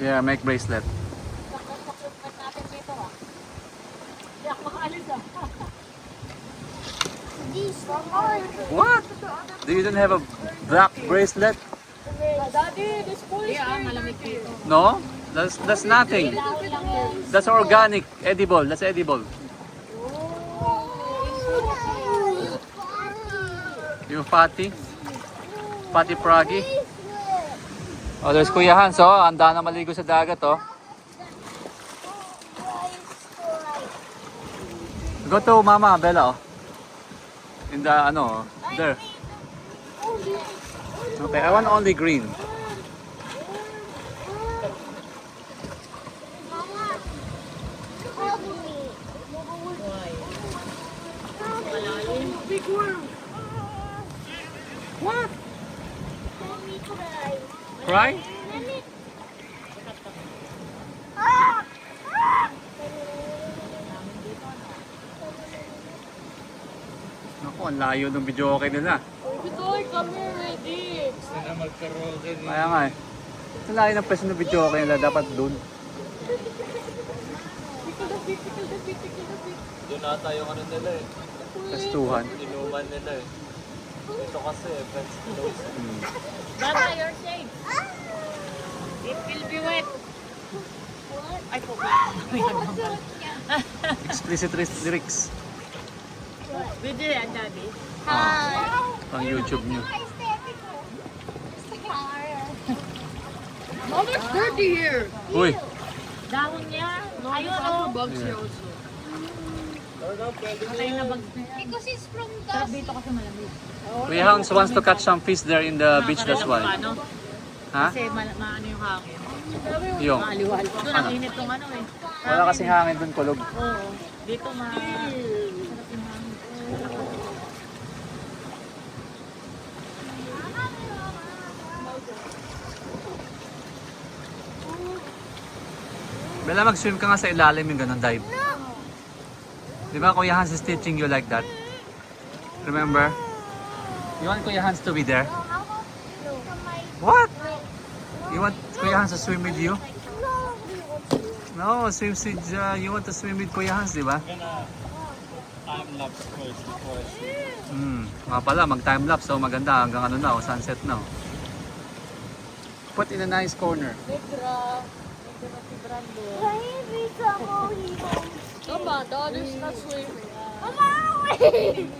Yeah, make bracelet. What? Do you don't have a black bracelet? Daddy, this pool is malamig dito. No? That's nothing. That's organic, edible. That's edible. You fatty? Fatty froggy? Oh, there's Kuya Hans, oh. Handa na maligo sa dagat, oh. Go to Mama, Bella, oh. In the, ano, there. Okay, I want only green. Big worm. What? Cry? Naku, ang layo ng video okay nila. Bitoy, come here ready. Kaya nga eh. Ang layo ng pwesto ng video okay nila. Dapat doon. Doon ata yung ano nila eh. Testuhan. Inuman nila eh. Ito kasi friends close. Baba, your shade. It will be wet. Ay, po. Explicit lyrics. Video yan, Daddy. Pang YouTube nyo. Mom, it's dirty here. Uy! Dahon niya. Ayun, oh. Bugs here also. Patay na bugs na yan. Because it's from Sarap the dito kasi malamig. Kuya Hans wants to catch some fish there in the beach, that's why. Ano? Ha? Kasi maano yung hangin. Yung. Maaliwal. Doon ang init tong ano eh. Wala kasing hangin dun, kulog. Oo. Dito sarap yung hangin. Bella, mag-swim ka nga sa ilalim yung ganun, dive. Di ba Kuya Hans is teaching you like that? Remember? You want Kuya Hans to be there? What? You want Kuya Hans to swim with you? No, you want to swim with Kuya Hans, di ba? Time lapse first before I see. Nga pala, mag-time lapse. So maganda hanggang ano na, sunset na. Put in a nice corner. Negra. Negra si Brando. Come on, daughter's not swimming. Mama, wait!